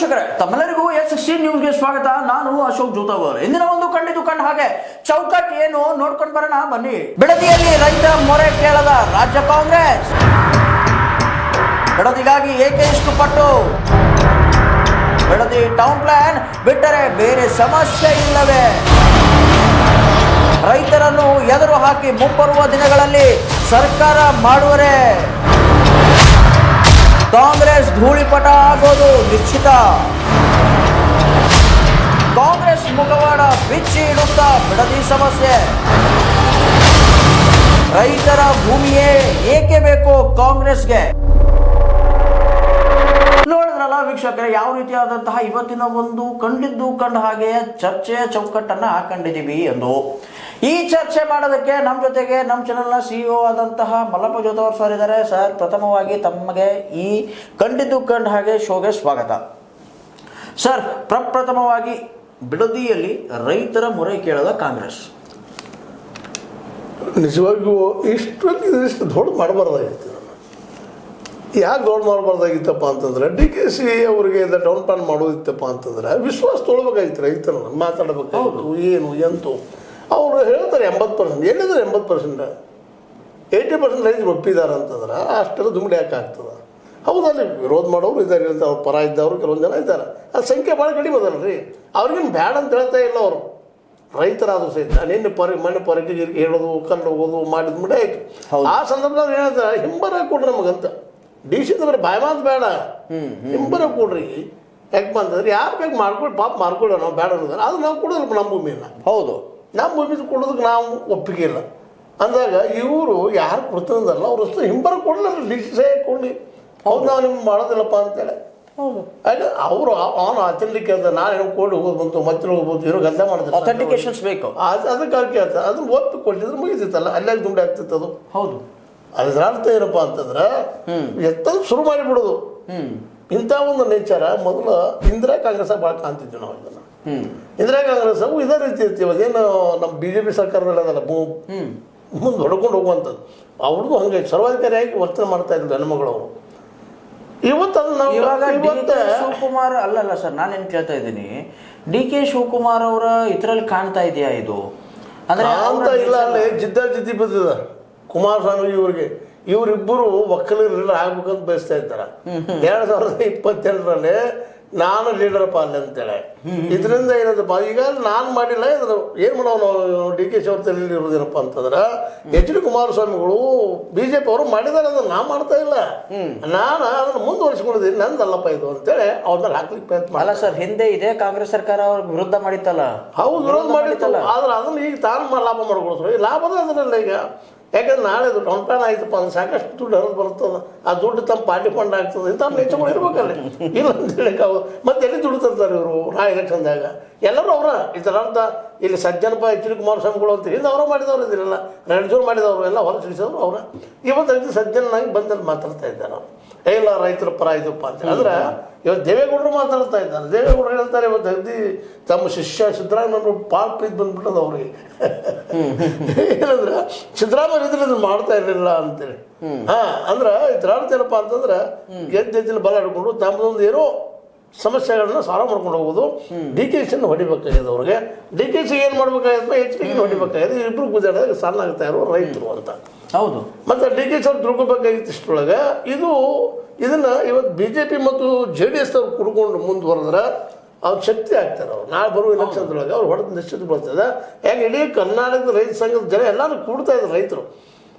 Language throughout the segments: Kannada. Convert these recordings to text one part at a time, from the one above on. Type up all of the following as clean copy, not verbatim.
ವೀಕ್ಷಕರೇ, ತಮ್ಮೆಲ್ಲರಿಗೂ S16 ನ್ಯೂಸ್ಗೆ ಸ್ವಾಗತ. ನಾನು ಅಶೋಕ್ ಜೂತಾವರ್. ಇಂದಿನ ಒಂದು ಕಂಡಿದ್ದು ಕಂಡ ಹಾಗೆ ಚೌಕಟ್ಟು ಏನು ನೋಡ್ಕೊಂಡು ಬರೋಣ ಬನ್ನಿ. ಬಿಡದಿಯಲ್ಲಿ ರೈತ ಮೊರೆ ಕೇಳದ ರಾಜ್ಯ ಕಾಂಗ್ರೆಸ್. ಬಿಡದಿಗಾಗಿ ಏಕೆ ಇಷ್ಟು ಪಟ್ಟು? ಬಿಡದಿ ಟೌನ್ ಪ್ಲಾನ್ ಬಿಟ್ಟರೆ ಬೇರೆ ಸಮಸ್ಯೆ ಇಲ್ಲವೇ? ರೈತರನ್ನು ಎದುರು ಹಾಕಿ ಮುಂಬರುವ ದಿನಗಳಲ್ಲಿ ಸರ್ಕಾರ ಮಾಡುವರೆ? ಕಾಂಗ್ರೆಸ್ ಧೂಳಿಪಟ ಆಗೋದು ನಿಶ್ಚಿತ. ಕಾಂಗ್ರೆಸ್ ಮುಖವಾಡ ಬಿಚ್ಚಿ ಇಡುತ್ತಾ ಬಿಡದಿ ಸಮಸ್ಯೆ. ರೈತರ ಭೂಮಿಯೇ ಏಕೆ ಬೇಕು ಕಾಂಗ್ರೆಸ್ಗೆ? ನೋಡಿದ್ರಲ್ಲ ವೀಕ್ಷಕರೇ, ಯಾವ ರೀತಿಯಾದಂತಹ ಇವತ್ತಿನ ಒಂದು ಕಂಡಿದ್ದು ಕಂಡ ಹಾಗೆ ಚರ್ಚೆಯ ಚೌಕಟ್ಟನ್ನ ಹಾಕೊಂಡಿದ್ದೀವಿ ಎಂದು. ಈ ಚರ್ಚೆ ಮಾಡೋದಕ್ಕೆ ನಮ್ಮ ಜೊತೆಗೆ ನಮ್ಮ ಚಾನೆಲ್ನ CEO ಆದಂತಹ ಮಲ್ಲಪ್ಪ ಜೋತವರ್ ಸರ್ ಇದ್ದಾರೆ. ಸರ್, ಪ್ರಥಮವಾಗಿ ತಮಗೆ ಈ ಕಂಡಿದ್ದು ಕಂಡ ಹಾಗೆ ಶೋಗೆ ಸ್ವಾಗತ. ಸರ್, ಪ್ರಪ್ರಥಮವಾಗಿ ಬಿಡದಿಯಲ್ಲಿ ರೈತರ ಮೊರೆ ಕೇಳದ ಕಾಂಗ್ರೆಸ್. ನಿಜವಾಗಿಯೂ ಇಷ್ಟು ದೊಡ್ಡ ಮಾಡಬಾರ್ದಾಗಿತ್ತು. ಯಾಕೆ ದೊಡ್ಡ ಮಾಡಬಾರ್ದಾಗಿತ್ತಪ್ಪ ಅಂತಂದ್ರೆ DKC ಅವರಿಗೆ ಡೌನ್ ಪ್ಲಾನ್ ಮಾಡೋದಿತ್ತಪ್ಪ ಅಂತಂದ್ರೆ ವಿಶ್ವಾಸ ತೊಗೊಳ್ಬೇಕಾಗಿತ್ತು. ರೈತರನ್ನ ಮಾತಾಡಬೇಕಾಗಿತ್ತು. ಏನು ಎಂತು ಅವರು ಹೇಳ್ತಾರೆ 80%. ಎಲ್ಲಿದ್ರೆ 80%? 80% ರೈತರು ಒಪ್ಪಿದ್ದಾರೆ ಅಂತಂದ್ರೆ ಅಷ್ಟೆಲ್ಲ ದುಮ್ಮಿಡಿ ಯಾಕೆ ಆಗ್ತದೆ? ಹೌದು, ಅಲ್ಲಿ ವಿರೋಧ ಮಾಡೋರು ಇದ್ದಾರೆ, ಅವ್ರ ಪರ ಇದ್ದವರು ಕೆಲವೊಂದು ಜನ ಇದ್ದಾರೆ. ಅದು ಸಂಖ್ಯೆ ಭಾಳ ಕಡಿಮೆ ಅದಲ್ಲ ರೀ. ಅವ್ರಿಗೇನು ಬೇಡ ಅಂತ ಹೇಳ್ತಾ ಇಲ್ಲ ಅವರು. ರೈತರಾದರೂ ಸಹಿತ ಮಣ್ಣು ಪೊರಕೆ ಹೇಳೋದು, ಕಲ್ಲು ಹೋಗೋದು ಮಾಡಿದ ಮುಡಿ ಆಯ್ತು. ಆ ಸಂದರ್ಭದಲ್ಲಿ ಹೇಳ್ತಾರೆ ಹಿಂಬರ ಕೊಡ್ರಿ ನಮಗಂತ. DC ಅಂದ್ರೆ ಬಾಯ್ ಮಾತು ಬೇಡ, ಹಿಂಬರ ಕೊಡ್ರಿ. ಯಾಕೆ ಅಂತಂದ್ರೆ ಯಾರು ಬೇಕು ಮಾಡ್ಕೊಂಡು ಪಾಪ ಮಾಡ್ಕೊಳ್ಳೋ, ನಾವು ಬೇಡ ಅನ್ನೋದಾರೆ. ಅದು ನಾವು ಕೊಡೋದಿಲ್ಲ ನಮ್ಮ ಭೂಮಿಯನ್ನು. ಹೌದು, ನಮ್ಮ ಭೂಮಿ ಕೊಡೋದಕ್ಕೆ ನಾವು ಒಪ್ಪಿಗೆ ಇಲ್ಲ ಅಂದಾಗ ಇವರು ಯಾರು ಕೊಡ್ತಂದಲ್ಲ ಅವ್ರ ಅಷ್ಟು ಹಿಂಬರ ಕೊಡಲಿಲ್ಲ. DC ಕೊಡಲಿ, ಹೌದು ನಾವು ನಿಮ್ಗೆ ಮಾಡೋದಿಲ್ಲಪ್ಪ ಅಂತೇಳಿ. ಹೌದು, ಆಯ್ತು. ಅವರು ಅವನು ಅಚಲಿಕ್ಕೆ ಅಂತ ನಾನು ಕೋರ್ಟ್ ಹೋಗೋದು ಬಂತು, ಮತ್ತೆ ಹೋಗ್ಬೋದು, ಏನೋ ಗದ್ದೆ ಮಾಡಿದ್ರೆ ಅಥೆಂಟಿಕೇಶನ್ಸ್ ಬೇಕು. ಅದಕ್ಕೆ ಕೇಳ್ತಾರೆ. ಅದನ್ನ ಒಪ್ಪಿ ಕೊಟ್ಟಿದ್ರೆ ಮುಗಿತಿತ್ತಲ್ಲ, ಅಲ್ಲಾಗ ದುಂಡೆ ಆಗ್ತಿತ್ತು ಅದು. ಹೌದು, ಅದ್ರ ಅರ್ಥ ಏನಪ್ಪ ಅಂತಂದ್ರೆ ಎತ್ತಲು ಶುರು ಮಾಡಿಬಿಡೋದು. ಇಂಥ ಒಂದು ನೇಚರ ಮೊದಲು ಇಂದಿರಾ ಕಾಂಗ್ರೆಸ್ ಭಾಳ ಕಾಣ್ತಿದ್ವಿ ನಾವು. ಇದನ್ನು ಇಂದಿರಾ ಕಾಂಗ್ರೆಸ್ ಇದೇ ರೀತಿ ಇರ್ತೀವಿ. ಅದೇನು ನಮ್ಮ BJP ಸರ್ಕಾರದಲ್ಲಿ ಅದಲ್ಲ ಮುಂದೆ ಹೊಡ್ಕೊಂಡು ಹೋಗುವಂಥದ್ದು. ಅವ್ರಿಗೂ ಹಂಗೆ ಸರ್ವಾಧಿಕಾರಿಯಾಗಿ ವರ್ತನೆ ಮಾಡ್ತಾ ಇದ್ರು ಹೆಣ್ಮಗಳವರು. ಇವತ್ತು ಅದು ನಾವು ಶಿವಕುಮಾರ್ ಅಲ್ಲಲ್ಲ ಸರ್, ನಾನೇನು ಕೇಳ್ತಾ ಇದ್ದೀನಿ, DK ಶಿವಕುಮಾರ್ ಅವರ ಇದರಲ್ಲಿ ಕಾಣ್ತಾ ಇದೆಯಾ ಇದು? ಅಂದ್ರೆ ಅಂತ ಇಲ್ಲ, ಅಲ್ಲಿ ಜಿದ್ದಿ ಬಿದ್ದಿದ ಕುಮಾರಸ್ವಾಮಿ ಇವರಿಗೆ. ಇವರಿಬ್ಬರು ಒಕ್ಕಲಿಗರು ಆಗ್ಬೇಕಂತ ಬಯಸ್ತಾ ಇದ್ದಾರೆ. 2022ರಲ್ಲಿ ನಾನು ಲೀಡರಪ್ಪ ಅಲ್ಲಿ ಅಂತೇಳಿ. ಇದರಿಂದ ಏನದಪ್ಪ, ಈಗ ನಾನು ಮಾಡಿಲ್ಲ, ಇದ್ರ ಏನು ಮಾಡೋ ನಾವು DKC ಅವ್ರ ತಲೆಯಲ್ಲಿ ಇರೋದೇನಪ್ಪ ಅಂತಂದ್ರೆ HD ಕುಮಾರಸ್ವಾಮಿಗಳು BJP ಅವರು ಮಾಡಿದಾರೆ. ಅದನ್ನು ನಾ ಮಾಡ್ತಾ ಇಲ್ಲ, ನಾನು ಅದನ್ನು ಮುಂದುವರಿಸ್ಕೊಂಡಿದ್ದೀನಿ, ನಂದಲ್ಲಪ್ಪ ಇದು ಅಂತೇಳಿ ಅವ್ರ ಮೇಲೆ ಹಾಕ್ಲಿಕ್ಕೆ ಪ್ರಯತ್ನ. ಅಲ್ಲ ಸರ್, ಹಿಂದೆ ಇದೇ ಕಾಂಗ್ರೆಸ್ ಸರ್ಕಾರ ಅವ್ರಿಗೆ ವಿರುದ್ಧ ಮಾಡಿತ್ತಲ್ಲ. ಹೌದು, ವಿರೋಧ ಮಾಡಿತ್ತಲ್ಲ. ಆದ್ರೆ ಅದನ್ನು ಈಗ ತಾನು ಲಾಭ ಮಾಡ್ಕೊಳ್ತಾರೆ. ಈ ಲಾಭದ ಅದನ್ನೆಲ್ಲ ಈಗ ಯಾಕಂದ್ರೆ ನಾಳೆ ಡೌನ್ ಪ್ಲಾನ್ ಆಯ್ತಪ್ಪ ಅಂದ್ರೆ ಸಾಕಷ್ಟು ದುಡ್ಡು ಹರಿದು ಬರ್ತದೆ. ಆ ದುಡ್ಡು ತಮ್ಮ ಪಾರ್ಟಿ ಫಂಡ್ ಆಗ್ತದೆ. ಇಂಥ ನೇಚರ್ಗಳು ಇರ್ಬೇಕಲ್ಲಿ. ಇಲ್ಲ ಅಂತ ಹೇಳಿಕ್ಕೆ ಅವು ಮತ್ತೆ ಎಲ್ಲಿ ದುಡ್ಡು ತರ್ತಾರೆ ಇವರು ನಾ ಎಲೆಕ್ಷನ್ದಾಗ? ಎಲ್ಲರೂ ಅವರ ಇದರ ಅರ್ಥ ಇಲ್ಲಿ ಸಜ್ಜನಪ್ಪ HD ಕುಮಾರಸ್ವಾಮಿಗಳು ಅಂತ ಹಿಂದೆ ಅವರ ಮಾಡಿದವರು ಇದಿರಲ್ಲ, ರಣಜೋರು ಮಾಡಿದವರು ಎಲ್ಲ ಹೊರ ತಿಳಿಸಿದವರು ಅವರ. ಇವತ್ತು ಸಜ್ಜನಾಗಿ ಬಂದಲ್ಲಿ ಮಾತಾಡ್ತಾ ಇದ್ದಾರೆ ಅವರು. ಇಲ್ಲ ರೈತರ ಪರ ಇದಪ್ಪ ಅಂತ ಅಂದ್ರೆ ಇವತ್ತು ದೇವೇಗೌಡರು ಮಾತಾಡ್ತಾ ಇದ್ದಾರೆ. ದೇವೇಗೌಡರು ಹೇಳ್ತಾರೆ ಇವತ್ತು ಅಗದಿ ತಮ್ಮ ಶಿಷ್ಯ ಸಿದ್ದರಾಮಯ್ಯನವರು ಪಾಲ್ ಪ್ರೀತಿ ಬಂದ್ಬಿಟ್ಟದ ಅವ್ರಿಗೆ. ಏನಂದ್ರೆ ಸಿದ್ದರಾಮಯ್ಯ ಇದ್ರೆ ಅದನ್ನು ಮಾಡ್ತಾ ಇರಲಿಲ್ಲ ಅಂತೇಳಿ. ಅಂದ್ರೆ ಇದರ ಅರ್ಥ ಏನಪ್ಪ ಅಂತಂದ್ರೆ ಗೆದ್ದ ಬಲ ಹಿಡ್ಕೊಂಡು ತಮ್ಮದೊಂದು ಏನೋ ಸಮಸ್ಯೆಗಳನ್ನ ಸಾಲ್ವ್ ಮಾಡ್ಕೊಂಡು ಹೋಗೋದು. DKCಯನ್ನು ಹೊಡಿಬೇಕಾಗಿದೆ ಅವ್ರಿಗೆ. DKC ಏನು ಮಾಡ್ಬೇಕಾಗಿತ್ತು, HDK ಹೊಡಿಬೇಕಾಗಿದೆ. ಇಬ್ಬರು ಗುಜರಾದಾಗ ಸಾಲ ಆಗ್ತಾ ಇರೋ ರೈತರು ಅಂತ. ಹೌದು, ಮತ್ತು DKC ಅವ್ರು ತಿಳ್ಕೊಬೇಕಾಗಿತ್ತು ಇಷ್ಟರೊಳಗೆ. ಇದನ್ನು ಇವತ್ತು BJP ಮತ್ತು JDS ಅವ್ರು ಕುಡ್ಕೊಂಡು ಮುಂದುವರೆದ್ರೆ ಅವ್ರ ಶಕ್ತಿ ಆಗ್ತಾರೆ. ಅವ್ರು ನಾಳೆ ಬರುವ ಎಲೆಕ್ಷನ್ದೊಳಗೆ ಅವ್ರು ಹೊಡೆದು ನಿಶ್ಚಿತ ಬರ್ತದೆ. ಯಾಕೆ ಇಡೀ ಕರ್ನಾಟಕದ ರೈತ ಸಂಘದ ಜನ ಎಲ್ಲರೂ ಕೂಡ್ತಾ ಇದ್ರು ರೈತರು.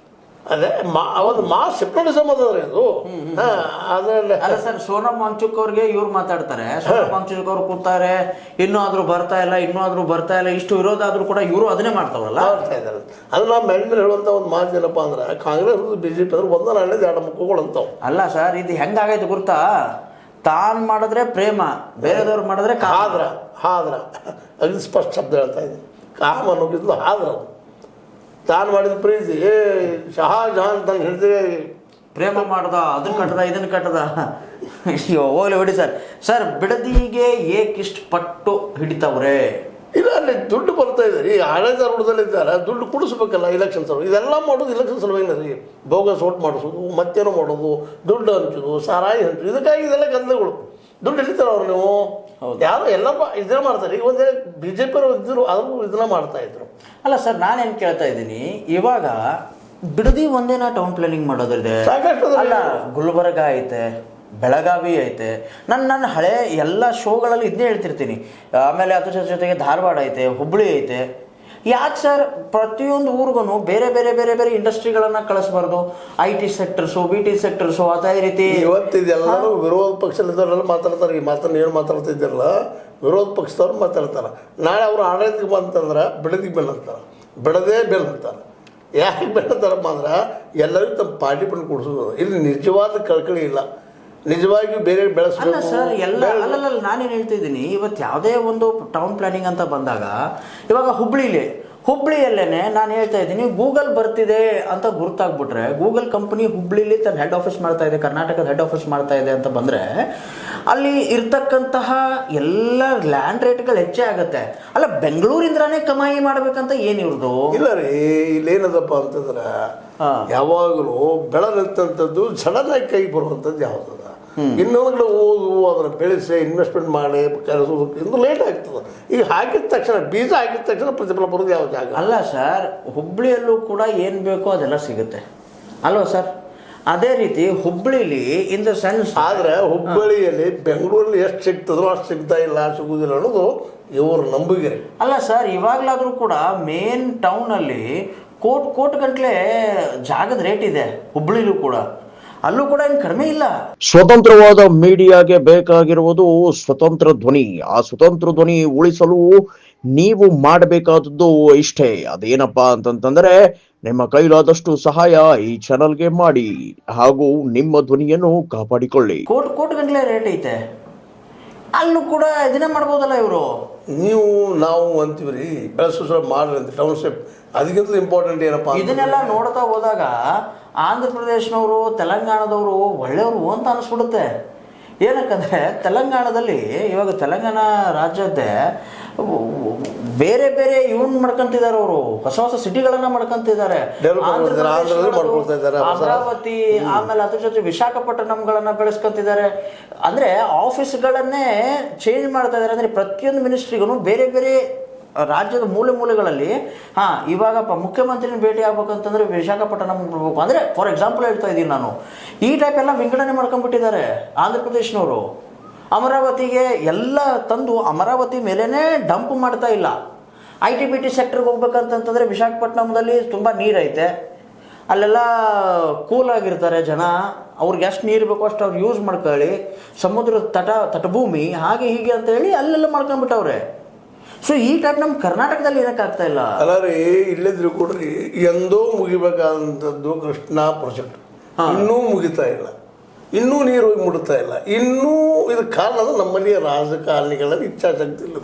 ಅದೇ ಒಂದು ಮಾಸ್ ಸಿಪ್ಟೋಡಿಸಮ್ ಅದ್ರಿ ಅದು. ಅದರಲ್ಲಿ ಅಲ್ಲ ಸರ್, ಸೋನಮ್ ವಾಂಗ್ಚುಕ್ ಅವ್ರಿಗೆ ಇವ್ರು ಮಾತಾಡ್ತಾರೆ. ಸೋನಮ್ ವಾಂಗ್ಚುಕ್ ಅವ್ರು ಕೂತಾರೆ, ಇನ್ನೂ ಆದ್ರೂ ಬರ್ತಾ ಇಲ್ಲ, ಇಷ್ಟು ವಿರೋಧ ಆದ್ರೂ ಕೂಡ ಇವರು ಅದನ್ನೇ ಮಾಡ್ತಾವಲ್ಲ. ಮಾಡ್ತಾ ಇದ್ದಾರೆ. ಅದು ನಾವು ಮೇಲೆ ಹೇಳುವಂಥ ಒಂದು ಮಾತು ಏನಪ್ಪ ಅಂದ್ರೆ ಕಾಂಗ್ರೆಸ್ BJP ಅಂದ್ರೆ ಒಂದರ ಹಳ್ಳಿದ ಎರಡು ಮುಖಗಳು ಅಂತಾವ. ಅಲ್ಲ ಸರ್, ಇದು ಹೆಂಗಾಗೈತೆ ಗುರ್ತಾ? ತಾನು ಮಾಡಿದ್ರೆ ಪ್ರೇಮ, ಬೇರೆದವ್ರು ಮಾಡಿದ್ರೆ ಹಾದ್ರ ಅದು ಸ್ಪಷ್ಟ ಶಬ್ದ ಹೇಳ್ತಾ ಇದ್ದೀನಿ. ಕಾಮ ಅನ್ನೋಗಿದ್ಲು ಹಾದ್ರ. ತಾನು ಮಾಡಿದ ಪ್ರೀತಿ ಶಹಾಜಹಾನ್ ತನ್ನ ಹಿಡಿದು ಪ್ರೇಮ ಮಾಡ್ದ, ಅದನ್ನ ಕಟ್ಟದ ಇದನ್ನ ಕಟ್ಟದ. ಹೋಗ್ಲಿ ಬಿಡಿ ಸರ್. ಸರ್, ಬಿಡದಿಗೆ ಏಕಿಷ್ಟು ಪಟ್ಟು ಹಿಡಿತವ್ರೆ? ಇಲ್ಲ, ಅಲ್ಲಿ ದುಡ್ಡು ಬರ್ತಾ ಇದೆ ರೀ. ಹಳೆ ಧಾರವಾಡದಲ್ಲಿದ್ದಾರೆ, ದುಡ್ಡು ಕುಡಿಸ್ಬೇಕಲ್ಲ ಎಲೆಕ್ಷನ್ ಸಲುವಾಗಿ. ಇದೆಲ್ಲ ಮಾಡೋದು ಎಲೆಕ್ಷನ್ ಸಲುವಾಗಿ ರೀ. ಬೋಗಸ್ ಓಟ್ ಮಾಡಿಸೋದು, ಮತ್ತೇನೋ ಮಾಡೋದು, ದುಡ್ಡು ಹಂಚೋದು, ಸಾರಾಯಿ ಹಂಚೋದು, ಇದಕ್ಕಾಗಿ ಇದೆಲ್ಲ ಗದ್ದಲಗಳು. ದುಡ್ಡು ಎಲ್ಲಿತಾರ ಅವ್ರು ನೀವು ಯಾರು ಎಲ್ಲ ಇದನ್ನ ಮಾಡ್ತಾರೆ. ಈಗ ಒಂದೇ BJP ಅವರು ಇದ್ರು ಅವರು ಇದನ್ನ ಮಾಡ್ತಾ ಇದ್ರು. ಅಲ್ಲ ಸರ್, ನಾನೇನು ಕೇಳ್ತಾ ಇದ್ದೀನಿ, ಇವಾಗ ಬಿಡದಿ ಒಂದೇನಾ ಟೌನ್ ಪ್ಲಾನಿಂಗ್ ಮಾಡೋದಿದೆ? ಸಾಕಷ್ಟು ಅಲ್ಲ, ಗುಲ್ಬರ್ಗ ಐತೆ, ಬೆಳಗಾವಿ ಐತೆ. ನನ್ನ ಹಳೆ ಎಲ್ಲ ಶೋಗಳಲ್ಲಿ ಇದನ್ನೇ ಹೇಳ್ತಿರ್ತೀನಿ. ಆಮೇಲೆ ಅದ್ರ ಜೊತೆಗೆ ಧಾರವಾಡ ಐತೆ, ಹುಬ್ಬಳ್ಳಿ ಐತೆ. ಯಾಕೆ ಸರ್ ಪ್ರತಿಯೊಂದು ಊರಿಗೂ ಬೇರೆ ಬೇರೆ ಬೇರೆ ಬೇರೆ ಇಂಡಸ್ಟ್ರಿಗಳನ್ನು ಕಳಿಸ್ಬಾರ್ದು? IT ಸೆಕ್ಟರ್ಸು, BT ಸೆಕ್ಟರ್ಸು, ಅದೇ ರೀತಿ. ಇವತ್ತಿದೆಲ್ಲರೂ ವಿರೋಧ ಪಕ್ಷದವರೆಲ್ಲ ಮಾತಾಡ್ತಾರೆ. ಈ ಮಾತನ್ನು ಏನು ಮಾತಾಡ್ತಿದ್ದಾರಲ್ಲ, ವಿರೋಧ ಪಕ್ಷದವ್ರು ಮಾತಾಡ್ತಾರೆ. ನಾಳೆ ಅವರು ಆಡಳಿತಕ್ಕೆ ಬಂತಂದ್ರೆ ಬಿಡದಿಗೆ ಬೆಲ್ ಅಂತಾರೆ, ಬಿಡದೇ ಬೆಲ್ ಅಂತಾರೆ. ಯಾಕೆ ಬೆಲ್ ಅಂತಾರಪ್ಪ ಅಂದ್ರೆ ಎಲ್ಲರಿಗೂ ತಮ್ಮ ಪಾರ್ಟಿ ಪಂಡು ಕೊಡಿಸೋದು. ಇಲ್ಲಿ ನಿಜವಾದ ಕಳ್ಕಳಿ ಇಲ್ಲ, ನಿಜವಾಗಿ ಬೇರೆ ಬೆಳೆಸಬೇಕು. ಅಲ್ಲ ಸರ್, ಎಲ್ಲ ಅಲ್ಲಲ್ಲ, ನಾನೇನು ಹೇಳ್ತಿದ್ದೀನಿ, ಇವತ್ತು ಯಾವುದೇ ಒಂದು ಟೌನ್ ಪ್ಲಾನಿಂಗ್ ಅಂತ ಬಂದಾಗ, ಇವಾಗ ಹುಬ್ಳಿಯಲ್ಲೇನೆ ನಾನು ಹೇಳ್ತಾ ಇದ್ದೀನಿ, ಗೂಗಲ್ ಬರ್ತಿದೆ ಅಂತ ಗುರುತಾಗ್ಬಿಟ್ರೆ, ಗೂಗಲ್ ಕಂಪನಿ ಹುಬ್ಳಿಲಿ ತನ್ನ ಹೆಡ್ ಆಫೀಸ್ ಮಾಡ್ತಾ ಇದೆ, ಕರ್ನಾಟಕದ ಹೆಡ್ ಆಫೀಸ್ ಮಾಡ್ತಾ ಇದೆ ಅಂತ ಬಂದರೆ, ಅಲ್ಲಿ ಇರ್ತಕ್ಕಂತಹ ಎಲ್ಲ ಲ್ಯಾಂಡ್ ರೇಟ್ಗಳು ಹೆಚ್ಚೇ ಆಗುತ್ತೆ. ಅಲ್ಲ, ಬೆಂಗಳೂರಿಂದನೇ ಕಮಾಯಿ ಮಾಡ್ಬೇಕಂತ ಏನು ಇವ್ರದು? ಇಲ್ಲ ರೀ, ಇಲ್ಲೇನದಪ್ಪ ಅಂತಂದ್ರೆ ಯಾವಾಗಲೂ ಬೆಳೆದಂಥದ್ದು ಸಡನ್ ಆಗಿ ಕೈ ಬರುವಂಥದ್ದು ಯಾವುದದ. ಇನ್ನೊಂದು ಕಡೆ ಓದು, ಅದನ್ನು ಬೆಳೆಸಿ ಇನ್ವೆಸ್ಟ್ಮೆಂಟ್ ಮಾಡಿ ಕೆಲಸೋದಕ್ಕೆ ಇನ್ನೂ ಲೇಟ್ ಆಗ್ತದೆ. ಈಗ ಹಾಕಿದ ತಕ್ಷಣ, ಬೀಜ ಹಾಕಿದ ತಕ್ಷಣ ಪ್ರತಿಫಲ ಬರೋದು ಯಾವ ಜಾಗ? ಅಲ್ಲ ಸರ್, ಹುಬ್ಳಿಯಲ್ಲೂ ಕೂಡ ಏನು ಬೇಕೋ ಅದೆಲ್ಲ ಸಿಗುತ್ತೆ ಅಲ್ವಾ ಸರ್? ಅದೇ ರೀತಿ ಹುಬ್ಳಿಲಿ ಇನ್ ದ ಸೆನ್ಸ್. ಆದರೆ ಹುಬ್ಬಳ್ಳಿಯಲ್ಲಿ ಬೆಂಗಳೂರಲ್ಲಿ ಎಷ್ಟು ಸಿಗ್ತದೋ ಅಷ್ಟು ಸಿಗ್ತಾ ಇಲ್ಲ, ಸಿಗುವುದಿಲ್ಲ ಅನ್ನೋದು ಇವ್ರ ನಂಬಿಕೆ. ಅಲ್ಲ ಸರ್, ಇವಾಗಲಾದರೂ ಕೂಡ ಮೇನ್ ಟೌನಲ್ಲಿ ಕೋಟ್ ಗಂಟ್ಲೆ ಜಾಗದ ರೇಟ್ ಇದೆ ಹುಬ್ಳಿಲೂ ಕೂಡ, ಅಲ್ಲೂ ಕೂಡ ಏನು ಕಡಿಮೆ ಇಲ್ಲ. ಸ್ವತಂತ್ರವಾದ ಮೀಡಿಯಾಗೆ ಬೇಕಾಗಿರುವುದು ಸ್ವತಂತ್ರ ಧ್ವನಿ. ಆ ಸ್ವತಂತ್ರ ಧ್ವನಿ ಉಳಿಸಲು ನೀವು ಮಾಡಬೇಕಾದದ್ದು ಇಷ್ಟೇ. ಅದೇನಪ್ಪಾ ಅಂತಂತಂದ್ರೆ, ನಿಮ್ಮ ಕೈಲಾದಷ್ಟು ಸಹಾಯ ಈ ಚಾನಲ್ಗೆ ಮಾಡಿ ಹಾಗೂ ನಿಮ್ಮ ಧ್ವನಿಯನ್ನು ಕಾಪಾಡಿಕೊಳ್ಳಿ. ಕೋಟ್ ಗಂಟ್ಲೆ ರೇಟ್ ಐತೆ, ಅಲ್ಲೂ ಕೂಡ ಇದನ್ನೇ ಮಾಡ್ಬೋದಲ್ಲ ಇವರು. ನಾವು ಅಂತೀವ್ರಿ, ಬೆಳೆಸೋ ಮಾಡ್ರಿ ಅಂತ ಟೌನ್ಶಿಪ್. ಅದಕ್ಕಿಂತ ಇಂಪಾರ್ಟೆಂಟ್ ಏನಪ್ಪಾ, ಇದನ್ನೆಲ್ಲ ನೋಡ್ತಾ ಹೋದಾಗ ಆಂಧ್ರ ಪ್ರದೇಶನವರು, ತೆಲಂಗಾಣದವರು ಒಳ್ಳೆಯವರು ಅಂತ ಅನಿಸ್ಬಿಡುತ್ತೆ. ಏನಕ್ಕಂದರೆ ತೆಲಂಗಾಣದಲ್ಲಿ ಇವಾಗ ತೆಲಂಗಾಣ ರಾಜ್ಯದ್ದೇ ಬೇರೆ ಬೇರೆ ಇವನ್ ಮಾಡ್ಕೊಂತಿದ್ದಾರೆ, ಅವರು ಹೊಸ ಹೊಸ ಸಿಟಿಗಳನ್ನ ಮಾಡ್ಕೊಂತಿದ್ದಾರೆ. ಅಮರಾವತಿ, ಆಮೇಲೆ ಅದ್ರ ಜೊತೆ ವಿಶಾಖಪಟ್ಟಣಂಗಳನ್ನ ಬೆಳೆಸ್ಕೊಂತಿದ್ದಾರೆ. ಅಂದ್ರೆ ಆಫೀಸ್ಗಳನ್ನೇ ಚೇಂಜ್ ಮಾಡ್ತಾ ಇದ್ದಾರೆ. ಅಂದ್ರೆ ಪ್ರತಿಯೊಂದು ಮಿನಿಸ್ಟ್ರಿಗೂ ಬೇರೆ ಬೇರೆ ರಾಜ್ಯದ ಮೂಲೆಗಳಲ್ಲಿ ಇವಾಗ ಮುಖ್ಯಮಂತ್ರಿನ ಭೇಟಿ ಆಗ್ಬೇಕಂತಂದ್ರೆ ವಿಶಾಖಪಟ್ಟಣಂ ಬರ್ಬೇಕು ಅಂದ್ರೆ, ಫಾರ್ ಎಕ್ಸಾಂಪಲ್ ಹೇಳ್ತಾ ಇದ್ದೀನಿ ನಾನು, ಈ ಟೈಪ್ ಎಲ್ಲ ವಿಂಗಡಣೆ ಮಾಡ್ಕೊಂಡ್ಬಿಟ್ಟಿದ್ದಾರೆ ಆಂಧ್ರ ಪ್ರದೇಶನವರು. ಅಮರಾವತಿಗೆ ಎಲ್ಲ ತಂದು ಅಮರಾವತಿ ಮೇಲೇನೆ ಡಂಪ್ ಮಾಡ್ತಾ ಇಲ್ಲ. IT BT ಸೆಕ್ಟರ್ಗೆ ಹೋಗ್ಬೇಕಂತಂದ್ರೆ ವಿಶಾಖಪಟ್ಟಣಂದಲ್ಲಿ ತುಂಬ ನೀರೈತೆ, ಅಲ್ಲೆಲ್ಲ ಕೂಲ್ ಆಗಿರ್ತಾರೆ ಜನ, ಅವ್ರಿಗೆ ಎಷ್ಟು ನೀರು ಬೇಕೋ ಅಷ್ಟು ಅವ್ರು ಯೂಸ್ ಮಾಡ್ಕೊಳ್ಳಿ, ಸಮುದ್ರದ ತಟಭೂಮಿ ಹಾಗೆ ಹೀಗೆ ಅಂತ ಹೇಳಿ ಅಲ್ಲೆಲ್ಲ ಮಾಡ್ಕೊಂಡ್ಬಿಟ್ಟವ್ರೆ. ಸೊ ಈ ಟೈಪ್ ನಮ್ಮ ಕರ್ನಾಟಕದಲ್ಲಿ ಏನಕ್ಕಾಗ್ತಾ ಇಲ್ಲ? ಅಲ್ಲ ರೀ, ಇಲ್ಲಿದ್ರು ಕೊಡ್ರಿ, ಎಂದೋ ಮುಗಿಬೇಕಾದಂಥದ್ದು ಕೃಷ್ಣಾ ಪ್ರಾಜೆಕ್ಟ್ ಇನ್ನೂ ಮುಗಿತಾ ಇಲ್ಲ, ಇನ್ನೂ ನೀರು ಹೋಗಿ ಮುಡುತ್ತಾ ಇಲ್ಲ. ಇನ್ನೂ ಇದಕ್ಕೆ ಕಾರಣ ನಮ್ಮಲ್ಲಿಯ ರಾಜಕಾರಣಿಗಳಲ್ಲಿ ಇಚ್ಛಾಶಕ್ತಿ ಇಲ್ಲ.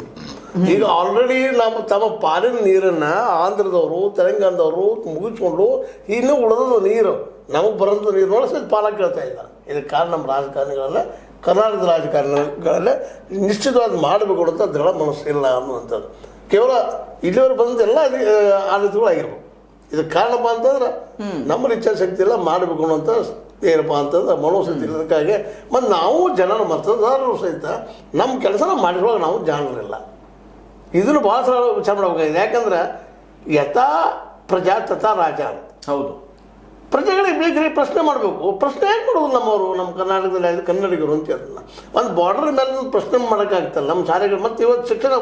ಈಗ ಆಲ್ರೆಡಿ ನಮ್ಮ ತಮ್ಮ ಪಾಲಿನ ನೀರನ್ನು ಆಂಧ್ರದವರು, ತೆಲಂಗಾಣದವರು ಮುಗಿಸ್ಕೊಂಡು ಇನ್ನೂ ಉಳಿದ ನೀರು ನಮಗೆ ಬರೋಂಥ ನೀರು ನೋಡಿ ಪಾಲ ಕೇಳ್ತಾ ಇಲ್ಲ. ಇದಕ್ಕೆ ಕಾರಣ ನಮ್ಮ ರಾಜಕಾರಣಿಗಳೆಲ್ಲ, ಕರ್ನಾಟಕದ ರಾಜಕಾರಣಿಗಳಲ್ಲೇ ನಿಶ್ಚಿತವಾಗಿ ಮಾಡಬೇಕು ಅಂತ ದೃಢ ಮನಸ್ಸಿಲ್ಲ ಅನ್ನುವಂಥದ್ದು. ಕೇವಲ ಇಲ್ಲಿಯವರು ಬಂದ ಎಲ್ಲ ಆಡಳಿತಗಳಾಗಿರ್ಬೋದು. ಇದಕ್ಕೆ ಕಾರಣಪ್ಪ ಅಂತಂದ್ರೆ ನಮ್ಮಲ್ಲಿ ಇಚ್ಛಾಶಕ್ತಿ ಇಲ್ಲ, ಮಾಡಬೇಕು ಅನ್ನೋಂಥ ಏನಪ್ಪ ಅಂತಂದ್ರೆ ಮನೋಸ್ಥಿತಿ ಇರೋದಕ್ಕಾಗಿ. ಮತ್ತು ನಾವು ಜನರು ಮತದಾರರು ಸಹಿತ ನಮ್ಮ ಕೆಲಸನ ಮಾಡಿರುವಾಗ ನಾವು ಜಾಣರಿಲ್ಲ. ಇದನ್ನು ಭಾಳ ಸಲ ವಿಚಾರ ಮಾಡಬೇಕಾಗಿದೆ. ಯಾಕಂದ್ರೆ ಯಥಾ ಪ್ರಜಾ ತಥಾ ರಾಜ ಅಂತ. ಹೌದು, ಪ್ರಜೆಗಳಿಗೆ ಬೇಕ್ರಿ ಪ್ರಶ್ನೆ ಮಾಡಬೇಕು. ಪ್ರಶ್ನೆ ಯಾಕೆ ಮಾಡೋದು ನಮ್ಮವರು, ನಮ್ಮ ಕರ್ನಾಟಕದಲ್ಲಿ ಆಯ್ತು ಕನ್ನಡಿಗರು ಅಂತ ಅದನ್ನ ಒಂದು ಬಾರ್ಡರ್ ಮೇಲೆ ಪ್ರಶ್ನೆ ಮಾಡೋಕ್ಕಾಗ್ತಲ್ಲ ನಮ್ಮ ಶಾಲೆಗಳು. ಮತ್ತು ಇವತ್ತು ಶಿಕ್ಷಣ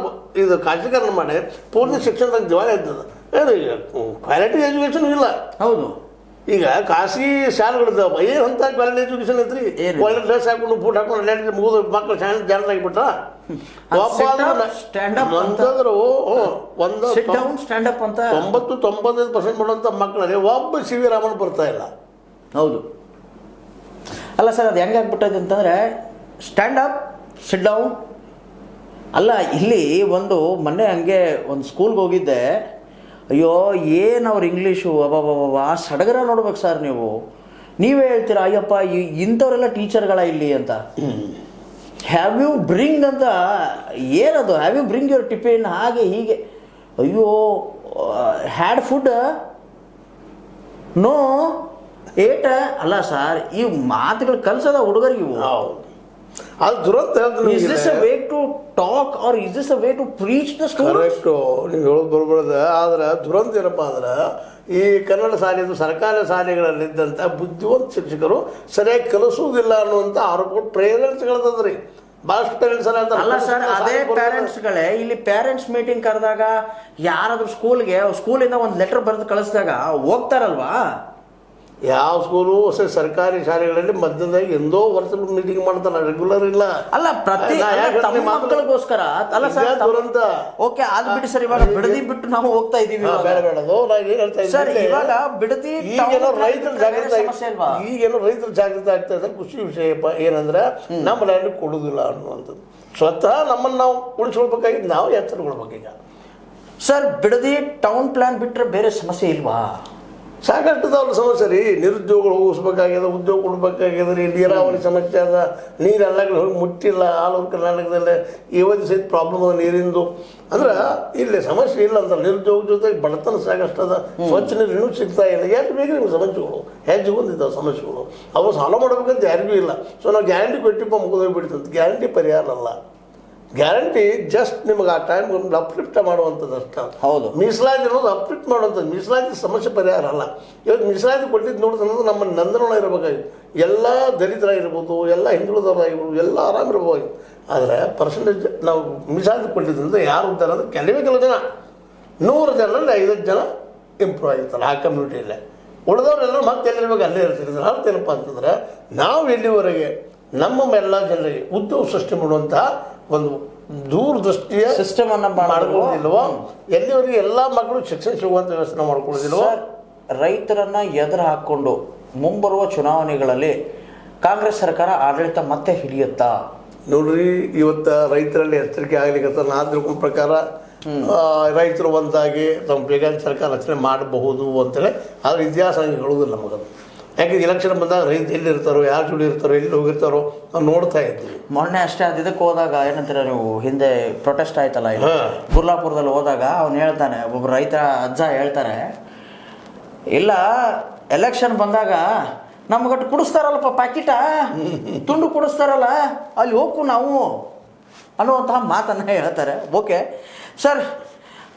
ಇದು ಖಾಸಗೀಕರಣ ಮಾಡಿ ಪೂರ್ತಿ ಶಿಕ್ಷಣದಾಗ ದಿವಾಳಿ ಆಗ್ತದೆ. ಕ್ವಾಲಿಟಿ ಎಜುಕೇಷನ್ ಇಲ್ಲ. ಹೌದು, ಈಗ ಖಾಸಗಿ ಶಾಲೆಗಳಿದ್ದಾವೆ, ಏನು ಅಂತ ಕ್ವಾಲಿಟಿ ಎಜುಕೇಷನ್ ಐತ್ರಿ? ಒಳ್ಳೆ ಡ್ರೆಸ್ ಹಾಕೊಂಡು ಬೂಟ್ ಹಾಕೊಂಡು ಅಡ್ಡಾಡಿ ಮುಗಿದು ಮಕ್ಕಳು ಶಾಲೆ ಜಾಣರಾಗಿಬಿಟ್ರ. ಅಂತಂದ್ರು 90-95% ಮಾಡುವಂಥ ಮಕ್ಕಳಲ್ಲಿ ಒಬ್ಬ ಸಿ.ವಿ. ರಾಮನ್ ಬರ್ತಾ ಇಲ್ಲ. ಹೌದು, ಅಲ್ಲ ಸರ್, ಅದು ಹೆಂಗಾಗ್ಬಿಟ್ಟೈತೆ ಅಂತಂದರೆ ಸ್ಟ್ಯಾಂಡ್ ಅಪ್ ಸಿಟ್ ಡೌನ್. ಅಲ್ಲ, ಇಲ್ಲಿ ಒಂದು ಮೊನ್ನೆ ಹಂಗೆ ಒಂದು ಸ್ಕೂಲ್ಗೆ ಹೋಗಿದ್ದೆ. ಅಯ್ಯೋ, ಏನು ಅವ್ರು ಇಂಗ್ಲೀಷು ಅಬ್ಬಾ ಸಡಗರ ನೋಡ್ಬೇಕು ಸರ್. ನೀವೇ ಹೇಳ್ತೀರಾ, ಅಯ್ಯಪ್ಪ ಇಂಥವರೆಲ್ಲ ಟೀಚರ್ಗಳ ಇಲ್ಲಿ ಅಂತ. ಹ್ಯಾವ್ ಯು ಬ್ರಿಂಗ್ ಅಂತ ಏನದು, have you bring your tiffin ಹಾಗೆ ಹೀಗೆ. ಅಯ್ಯೋ, ಹ್ಯಾಡ್ ಫುಡ್ ನೋ ಏಟ. ಅಲ್ಲ ಸರ್, ಈ ಮಾತುಗಳು ಕಲ್ಸೋದ ಹುಡುಗರಿಗೆ ಇವು. ಅದು ದುರಂತ Is this a way to talk or is this a way to preach the students? Correct ನೀವು ಹೇಳೋದು ಬರ್ಬಾರ್ದ. ಆದ್ರೆ ದುರಂತ ಏನಪ್ಪ ಅಂದ್ರೆ ಈ ಕನ್ನಡ ಶಾಲೆದು ಸರ್ಕಾರಿ ಶಾಲೆಗಳಲ್ಲಿದ್ದಂಥ ಬುದ್ಧಿವಂತ ಶಿಕ್ಷಕರು ಸರಿಯಾಗಿ ಕಲಿಸುವುದಿಲ್ಲ ಅನ್ನುವಂಥ ಆರೋಪ ಪೇರೆಂಟ್ಸ್ಗಳದ್ರಿ. ಭಾಳಷ್ಟು ಪೇರೆಂಟ್ಸ್ ಅಲ್ಲ ಸರ್, ಅದೇ ಪೇರೆಂಟ್ಸ್ಗಳೇ ಇಲ್ಲಿ ಪೇರೆಂಟ್ಸ್ ಮೀಟಿಂಗ್ ಕರೆದಾಗ ಯಾರಾದ್ರೂ ಸ್ಕೂಲಿಂದ ಒಂದು ಲೆಟರ್ ಬರೆದು ಕಳಿಸಿದಾಗ ಹೋಗ್ತಾರಲ್ವಾ? ಯಾವ ಸ್ಕೂಲು ಸರ್ಕಾರಿ ಶಾಲೆಗಳಲ್ಲಿ ಮಧ್ಯದಾಗ ಎಂದೋ ವರ್ಷ ಮೀಟಿಂಗ್ ಮಾಡ್ತಾರ, ರೆಗ್ಯುಲರ್ ಇಲ್ಲ. ಅಲ್ಲ ಪ್ರತಿ ತಮ್ಮ ಮಕ್ಕಳಿಗೋಸ್ಕರ ಅಲ್ಲ ಸರ್ ದುರಂತ. ಓಕೆ ಅದು ಬಿಡಿ ಸರ್, ಇವಾಗ ಬಿಡದಿ ಬಿಟ್ಟು ನಾವು ಹೋಗ್ತಾ ಇದೀವಿ ಸರ್. ಇವಾಗ ಬಿಡದಿ ಈಗೇನೋ ರೈತರ ಜಾಗೃತಿ ಆಗ್ತಾ ಇದೆ. ಖುಷಿ ವಿಷಯಪ್ಪ ಏನಂದ್ರೆ ನಮ್ಮ ಲ್ಯಾಂಡ್ ಕೊಡುದಿಲ್ಲ ಅನ್ನುವಂಥದ್ದು. ಸ್ವತಃ ನಮ್ಮನ್ನು ನಾವು ಉಳಿಸ್ಕೊಳ್ಬೇಕಾಗಿ ನಾವು ಎಚ್ಚರಗೊಳ್ಬೇಕು. ಈಗ ಸರ್ ಬಿಡದಿ ಟೌನ್ ಪ್ಲಾನ್ ಬಿಟ್ರೆ ಬೇರೆ ಸಮಸ್ಯೆ ಇಲ್ವಾ? ಸಾಕಷ್ಟು ಸಮಸ್ಯೆ ರೀ. ನಿರುದ್ಯೋಗಗಳು ಹೋಗಿಸ್ಬೇಕಾಗ್ಯದ, ಉದ್ಯೋಗ ಕೊಡ್ಬೇಕಾಗ್ಯದ, ನೀರಾವರಿ ಸಮಸ್ಯೆ ಅದ, ನೀರೆಲ್ಲ ಹೋಗಿ ಮುಟ್ಟಿಲ್ಲ. ಆಲ್ ಓವರ್ ಕರ್ನಾಟಕದಲ್ಲಿ ಇವತ್ತು ಸಹಿತ ಪ್ರಾಬ್ಲಮ್ ಅದ ನೀರಿಂದು. ಅಂದ್ರೆ ಇಲ್ಲಿ ಸಮಸ್ಯೆ ಇಲ್ಲ ಅಂತ. ನಿರುದ್ಯೋಗ ಜೊತೆಗೆ ಬಡತನ ಸಾಕಷ್ಟು ಅದ, ಸ್ವಚ್ಛ ನೀರು ಇನ್ನೂ ಸಿಗ್ತಾ ಇಲ್ಲ. ಎಷ್ಟು ಬೇಕು ನಿಮ್ಗೆ ಸಮಸ್ಯೆಗಳು ಹೆಚ್ಚು ಬಂದಿದ್ದಾವೆ ಸಮಸ್ಯೆಗಳು. ಅವು ಸಾಲ ಮಾಡ್ಬೇಕಂತ ಯಾರಿಗೂ ಇಲ್ಲ. ಸೊ ನಾವು ಗ್ಯಾರಂಟಿ ಕೊಟ್ಟಿಪ್ಪ ಮುಗಿದೋಗ್ಬಿಡ್ತಂತ. ಗ್ಯಾರಂಟಿ ಪರಿಹಾರ ಅಲ್ಲ. ಗ್ಯಾರಂಟಿ ಜಸ್ಟ್ ನಿಮಗೆ ಆ ಟೈಮ್ ಅಪ್ಲಿಫ್ಟ್ ಮಾಡುವಂಥದ್ದು ಅಷ್ಟೇ. ಹೌದು, ಮೀಸಲಾತಿ ಅನ್ನೋದು ಅಪ್ಲಿಫ್ಟ್ ಮಾಡುವಂಥದ್ದು. ಮೀಸಲಾತಿ ಸಮಸ್ಯೆ ಪರಿಹಾರ ಅಲ್ಲ. ಇವತ್ತು ಮೀಸಲಾತಿ ಕೊಟ್ಟಿದ್ದು ನೋಡಿದ್ರೆ ನಮ್ಮ ನಂದನವಳ ಇರಬೇಕಾಗಿತ್ತು. ಎಲ್ಲ ದಲಿತರಾಗಿರ್ಬೋದು, ಎಲ್ಲ ಹಿಂದುಳಿದವರಾಗಿರ್ಬೋದು, ಎಲ್ಲ ಆರಾಮಿರ್ಬೋದು. ಆದರೆ ಪರ್ಸೆಂಟೇಜ್ ನಾವು ಮೀಸಲಾತಿ ಕೊಟ್ಟಿದ್ದರಿಂದ ಯಾರು ಉದ್ದಾರ ಅಂದರೆ ಕೆಲವೇ ಜನ, 100 ಜನರಲ್ಲಿ 50 ಜನ ಇಂಪ್ರೂವ್ ಆಗಿರ್ತಾರೆ ಆ ಕಮ್ಯುನಿಟಿಯಲ್ಲೇ. ಉಳಿದವರೆಲ್ಲರೂ ಮತ್ತೆ ಎಲ್ಲಿರ್ಬೇಕು ಅಲ್ಲೇ ಇರ್ತಿರ್ತಾರೆ. ಅರ್ಥ ಏನಪ್ಪ ಅಂತಂದ್ರೆ ನಾವು ಎಲ್ಲಿವರೆಗೆ ನಮ್ಮ ಎಲ್ಲ ಜನರಿಗೆ ಉದ್ಯೋಗ ಸೃಷ್ಟಿ ಮಾಡುವಂತಹ ಒಂದು ದೂರದೃಷ್ಟಿಯ ಸಿಸ್ಟಮ್ ಅನ್ನ ಮಾಡ್ಕೊಳ್ಳೋದಿಲ್ವೋ, ಎಲ್ಲಿವರೆಗೆ ಎಲ್ಲ ಮಕ್ಕಳು ಶಿಕ್ಷಣ ಸಿಗುವಂಥ ವ್ಯವಸ್ಥೆ ಮಾಡ್ಕೊಳ್ಳೋದಿಲ್ವೋ. ರೈತರನ್ನ ಎದುರು ಹಾಕೊಂಡು ಮುಂಬರುವ ಚುನಾವಣೆಗಳಲ್ಲಿ ಕಾಂಗ್ರೆಸ್ ಸರ್ಕಾರ ಆಡಳಿತ ಮತ್ತೆ ಹಿಡಿಯುತ್ತಾ? ನೋಡ್ರಿ, ಇವತ್ತು ರೈತರಲ್ಲಿ ಎಚ್ಚರಿಕೆ ಆಗ್ಲಿಕ್ಕೆ ನಾ ತಿಳ್ಕೊಂಡ ಪ್ರಕಾರ ರೈತರು ಒಂದಾಗಿ ತಮ್ಮ ಬೇಗ ಸರ್ಕಾರ ರಚನೆ ಮಾಡಬಹುದು ಅಂತೇಳಿ. ಆದ್ರೆ ಇತಿಹಾಸ ಹಂಗೆ ಹೇಳೋದಿಲ್ಲ ನಮಗದು. ಯಾಕೆ ಎಲೆಕ್ಷನ್ ಬಂದಾಗ ರೈತ ಎಲ್ಲಿ ಇರ್ತಾರೋ, ಯಾರು ಜೋಡಿ ಇರ್ತಾರೋ, ಎಲ್ಲಿ ಹೋಗಿರ್ತಾರೋ ನಾವು ನೋಡ್ತಾ ಇದ್ವಿ. ಮೊನ್ನೆ ಅಷ್ಟೇ ಅದು ಇದಕ್ಕೆ ಹೋದಾಗ ಏನಂತೀರ ನೀವು, ಹಿಂದೆ ಪ್ರೊಟೆಸ್ಟ್ ಆಯ್ತಲ್ಲ ಇಲ್ಲಿ ಬುರ್ಲಾಪುರದಲ್ಲಿ ಹೋದಾಗ ಅವ್ನು ಹೇಳ್ತಾನೆ, ಒಬ್ಬ ರೈತ ಅಜ್ಜ ಹೇಳ್ತಾರೆ, ಇಲ್ಲ ಎಲೆಕ್ಷನ್ ಬಂದಾಗ ನಮ್ಗಟ್ಟು ಕುಡಿಸ್ತಾರಲ್ಲಪ್ಪ ಪ್ಯಾಕೆಟ, ತುಂಡು ಕುಡಿಸ್ತಾರಲ್ಲ, ಅಲ್ಲಿ ಹೋಗು ನಾವು ಅನ್ನುವಂತಹ ಮಾತನ್ನು ಹೇಳ್ತಾರೆ. ಓಕೆ ಸರ್,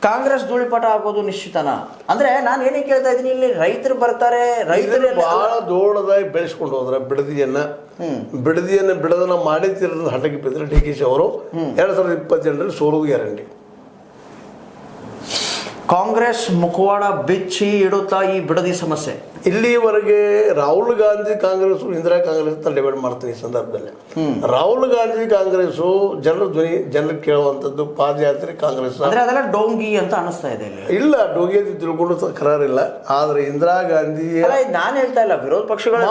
ಕಾಂಗ್ರೆಸ್ ಧೂಳಿಪಟ ಆಗೋದು ನಿಶ್ಚಿತನ ಅಂದ್ರೆ ನಾನು ಏನೇ ಕೇಳ್ತಾ ಇದ್ದೀನಿ, ಇಲ್ಲಿ ರೈತರು ಬರ್ತಾರೆ, ರೈತರು ಬಹಳ ದೊಡ್ಡದಾಗಿ ಬೆಳೆಸ್ಕೊಂಡು ಹೋದ್ರೆ ಬಿಡದಿಯನ್ನು ಬಿಡದನ್ನ ಮಾಡಿ ತೀರದ ಹಠಕ್ಕೆ ಬಿದ್ದರೆ DK ಅವರು 2028ರಲ್ಲಿ ಸೋಲೋದು ಗ್ಯಾರಂಟಿ. ಕಾಂಗ್ರೆಸ್ ಮುಖವಾಡ ಬಿಚ್ಚಿ ಇಡುತ್ತಾ ಈ ಬಿಡದಿ ಸಮಸ್ಯೆ. ಇಲ್ಲಿವರೆಗೆ ರಾಹುಲ್ ಗಾಂಧಿ ಕಾಂಗ್ರೆಸ್, ಇಂದಿರಾ ಕಾಂಗ್ರೆಸ್ ಅಂತ ಡಿವೈಡ್ ಮಾಡ್ತೀನಿ ಈ ಸಂದರ್ಭದಲ್ಲಿ. ರಾಹುಲ್ ಗಾಂಧಿ ಕಾಂಗ್ರೆಸ್ ಜನರ ಧ್ವನಿ ಜನರಿಗೆ ಕೇಳುವಂಥದ್ದು ಪಾದಯಾತ್ರೆ ಕಾಂಗ್ರೆಸ್ ಅದೆಲ್ಲ ಡೋಂಗಿ ಅಂತ ಅನಿಸ್ತಾ ಇದೆ. ಇಲ್ಲ, ಡೋಂಗಿ ಅಂತ ತಿಳ್ಕೊಂಡು ಕರಾರಿಲ್ಲ. ಆದ್ರೆ ಇಂದಿರಾ ಗಾಂಧಿ ನಾನು ಹೇಳ್ತಾ ಇಲ್ಲ, ವಿರೋಧ ಪಕ್ಷಗಳು